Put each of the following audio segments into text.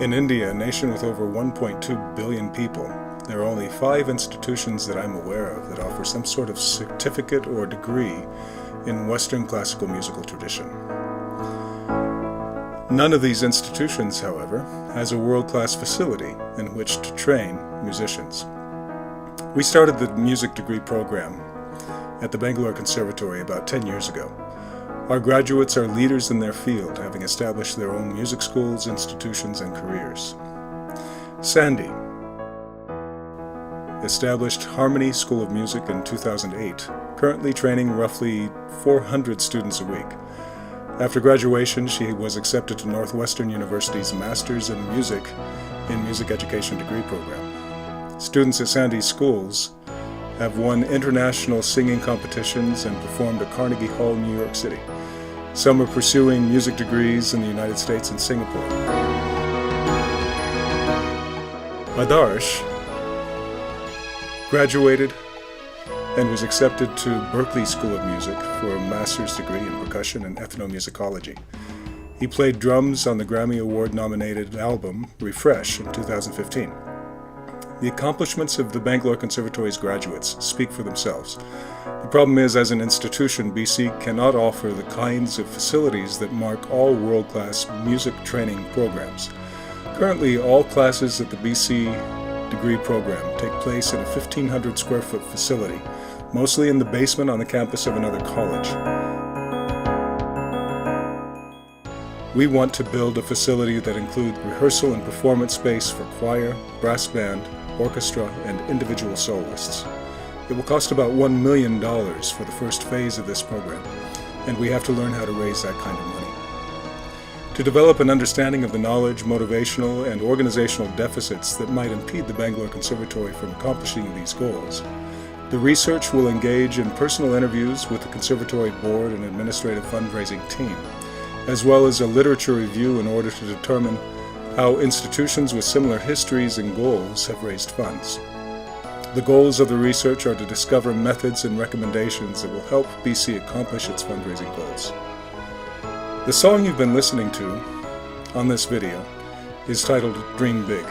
In India, a nation with over 1.2 billion people, there are only 5 institutions that I'm aware of that offer some sort of certificate or degree in Western classical musical tradition. None of these institutions, however, has a world-class facility in which to train musicians. We started the music degree program at the Bangalore Conservatory about 10 years ago. Our graduates are leaders in their field, having established their own music schools, institutions, and careers. Sandy established Harmony School of Music in 2008, currently training roughly 400 students a week. After graduation, she was accepted to Northwestern University's Masters in Music Education degree program. Students at Sandy's schools have won international singing competitions and performed at Carnegie Hall, New York City. Some are pursuing music degrees in the United States and Singapore. Adarsh graduated and was accepted to Berklee School of Music for a master's degree in percussion and ethnomusicology. He played drums on the Grammy Award-nominated album Refresh in 2015. The accomplishments of the Bangalore Conservatory's graduates speak for themselves. The problem is, as an institution, BC cannot offer the kinds of facilities that mark all world-class music training programs. Currently, all classes at the BC degree program take place in a 1,500 square foot facility, mostly in the basement on the campus of another college. We want to build a facility that includes rehearsal and performance space for choir, brass band, orchestra, and individual soloists. It will cost about $1 million for the first phase of this program, and we have to learn how to raise that kind of money. To develop an understanding of the knowledge, motivational, and organizational deficits that might impede the Bangalore Conservatory from accomplishing these goals, the research will engage in personal interviews with the Conservatory Board and administrative fundraising team, as well as a literature review in order to determine how institutions with similar histories and goals have raised funds. The goals of the research are to discover methods and recommendations that will help BC accomplish its fundraising goals. The song you've been listening to on this video is titled Dream Big.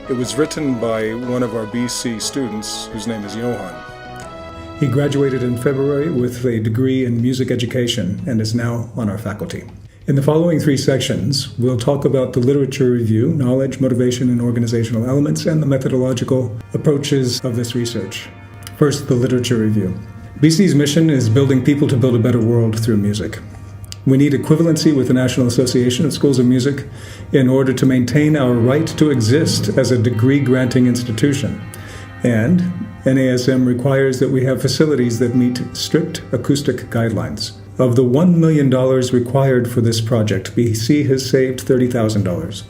It was written by one of our BC students whose name is Johan. He graduated in February with a degree in music education and is now on our faculty. In the following 3 sections, we'll talk about the literature review, knowledge, motivation, and organizational elements, and the methodological approaches of this research. First, the literature review. BC's mission is building people to build a better world through music. We need equivalency with the National Association of Schools of Music in order to maintain our right to exist as a degree-granting institution. And NASM requires that we have facilities that meet strict acoustic guidelines. Of the $1 million required for this project, BC has saved $30,000.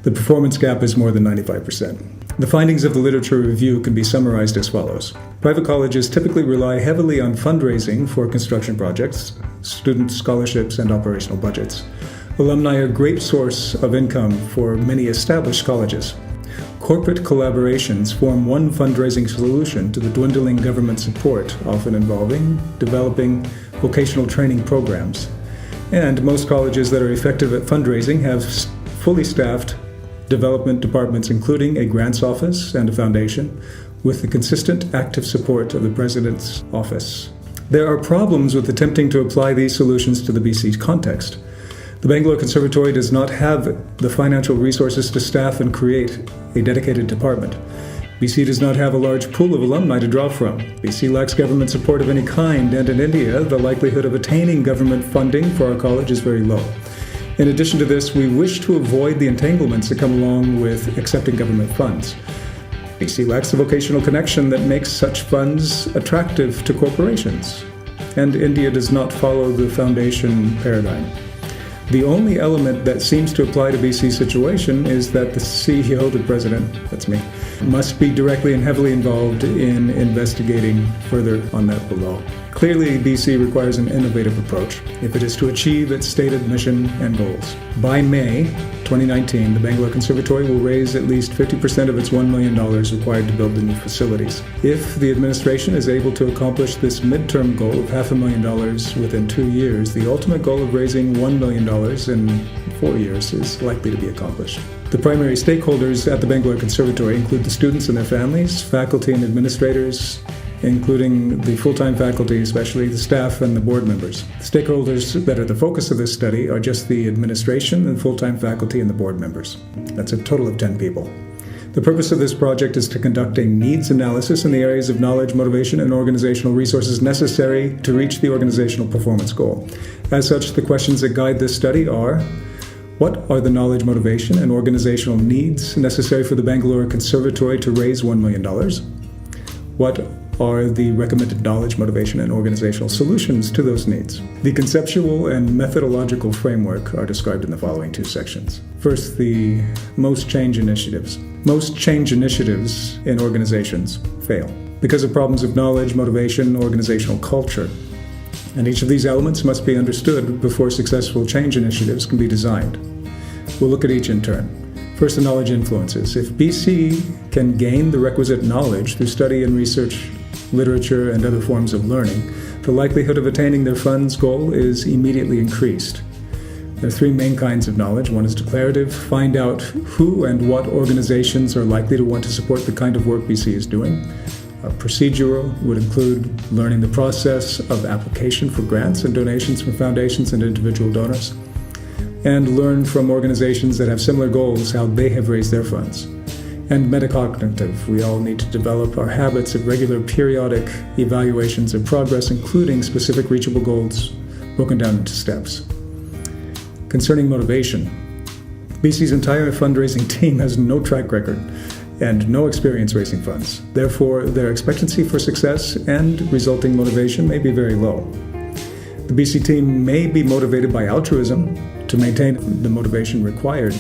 The performance gap is more than 95%. The findings of the literature review can be summarized as follows. Private colleges typically rely heavily on fundraising for construction projects, student scholarships, and operational budgets. Alumni are a great source of income for many established colleges. Corporate collaborations form one fundraising solution to the dwindling government support, often involving developing vocational training programs. And most colleges that are effective at fundraising have fully staffed development departments, including a grants office and a foundation, with the consistent active support of the President's office. There are problems with attempting to apply these solutions to the BC context. The Bangalore Conservatory does not have the financial resources to staff and create a dedicated department. BC does not have a large pool of alumni to draw from. BC lacks government support of any kind, and in India, the likelihood of attaining government funding for our college is very low. In addition to this, we wish to avoid the entanglements that come along with accepting government funds. BC lacks the vocational connection that makes such funds attractive to corporations, and India does not follow the foundation paradigm. The only element that seems to apply to BC's situation is that the CEO, the president, that's me, must be directly and heavily involved in investigating further on that below. Clearly, BC requires an innovative approach if it is to achieve its stated mission and goals. By May 2019, the Bangalore Conservatory will raise at least 50% of its $1 million required to build the new facilities. If the administration is able to accomplish this midterm goal of $500,000 within 2 years, the ultimate goal of raising $1 million in 4 years is likely to be accomplished. The primary stakeholders at the Bangalore Conservatory include the students and their families, faculty and administrators, including the full-time faculty, especially the staff and the board members. The stakeholders that are the focus of this study are just the administration and full-time faculty and the board members. That's a total of 10 people. The purpose of this project is to conduct a needs analysis in the areas of knowledge, motivation, and organizational resources necessary to reach the organizational performance goal. As such, the questions that guide this study are: what are the knowledge, motivation, and organizational needs necessary for the Bangalore Conservatory to raise $1 million? What are the recommended knowledge, motivation, and organizational solutions to those needs? The conceptual and methodological framework are described in the following 2 sections. First, the most change initiatives. Most change initiatives in organizations fail because of problems of knowledge, motivation, organizational culture. And each of these elements must be understood before successful change initiatives can be designed. We'll look at each in turn. First, the knowledge influences. If BC can gain the requisite knowledge through study and research, literature, and other forms of learning, the likelihood of attaining their fund's goal is immediately increased. There are 3 main kinds of knowledge. One is declarative. Find out who and what organizations are likely to want to support the kind of work BC is doing. Procedural would include learning the process of application for grants and donations from foundations and individual donors, and learn from organizations that have similar goals how they have raised their funds. And metacognitive, we all need to develop our habits of regular periodic evaluations of progress, including specific reachable goals broken down into steps. Concerning motivation, BC's entire fundraising team has no track record and no experience raising funds. Therefore, their expectancy for success and resulting motivation may be very low. The BC team may be motivated by altruism to maintain the motivation required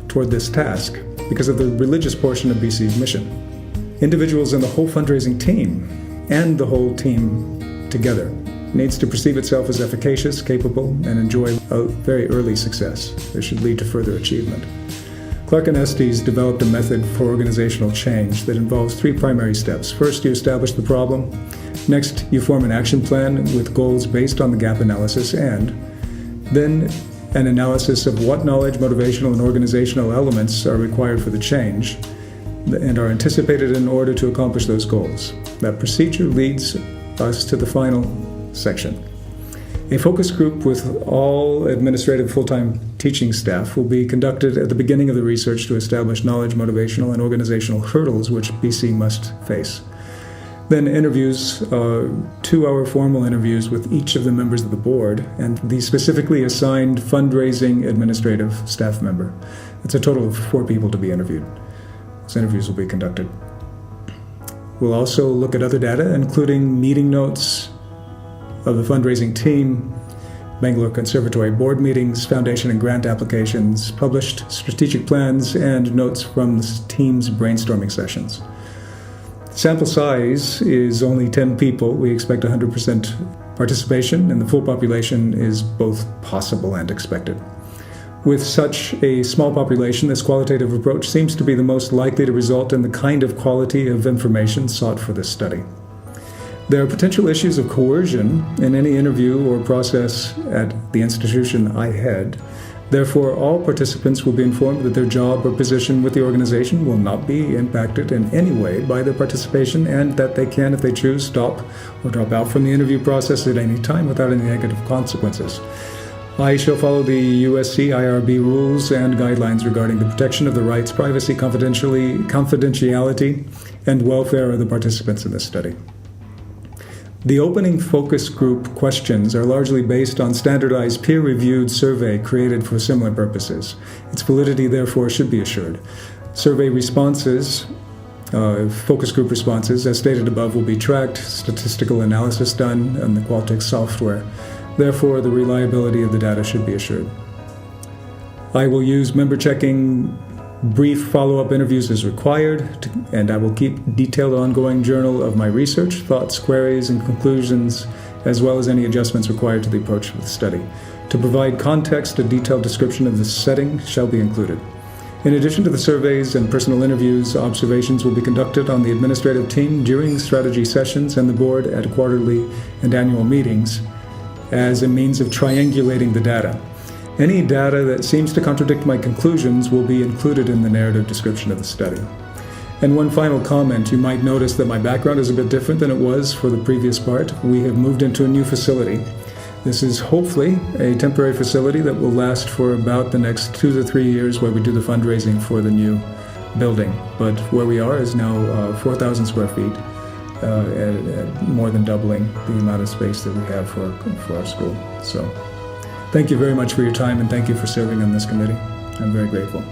toward this task because of the religious portion of BC's mission. Individuals in the whole fundraising team and the whole team together needs to perceive itself as efficacious, capable, and enjoy a very early success. This should lead to further achievement. Clark and Estes developed a method for organizational change that involves 3 primary steps. First, you establish the problem. Next, you form an action plan with goals based on the gap analysis, and then an analysis of what knowledge, motivational, and organizational elements are required for the change and are anticipated in order to accomplish those goals. That procedure leads us to the final section. A focus group with all administrative full-time teaching staff will be conducted at the beginning of the research to establish knowledge, motivational, and organizational hurdles which BC must face. Then interviews, 2-hour formal interviews with each of the members of the board and the specifically assigned fundraising administrative staff member. It's a total of 4 people to be interviewed. Those interviews will be conducted. We'll also look at other data, including meeting notes of the fundraising team, Bangalore Conservatory board meetings, foundation and grant applications, published strategic plans, and notes from the team's brainstorming sessions. Sample size is only 10 people. We expect 100% participation, and the full population is both possible and expected. With such a small population, this qualitative approach seems to be the most likely to result in the kind of quality of information sought for this study. There are potential issues of coercion in any interview or process at the institution I head. Therefore, all participants will be informed that their job or position with the organization will not be impacted in any way by their participation, and that they can, if they choose, stop or drop out from the interview process at any time without any negative consequences. I shall follow the USC IRB rules and guidelines regarding the protection of the rights, privacy, confidentiality, and welfare of the participants in this study. The opening focus group questions are largely based on standardized peer-reviewed survey created for similar purposes. Its validity, therefore, should be assured. Survey responses, focus group responses, as stated above, will be tracked, statistical analysis done on the Qualtrics software. Therefore, the reliability of the data should be assured. I will use member-checking brief follow-up interviews as required, and I will keep detailed ongoing journal of my research, thoughts, queries, and conclusions as well as any adjustments required to the approach of the study. To provide context, a detailed description of the setting shall be included. In addition to the surveys and personal interviews, observations will be conducted on the administrative team during strategy sessions and the board at quarterly and annual meetings as a means of triangulating the data. Any data that seems to contradict my conclusions will be included in the narrative description of the study. And one final comment, you might notice that my background is a bit different than it was for the previous part. We have moved into a new facility. This is hopefully a temporary facility that will last for about the next 2 to 3 years where we do the fundraising for the new building. But where we are is now 4,000 square feet, at more than doubling the amount of space that we have for our school. So thank you very much for your time, and thank you for serving on this committee. I'm very grateful.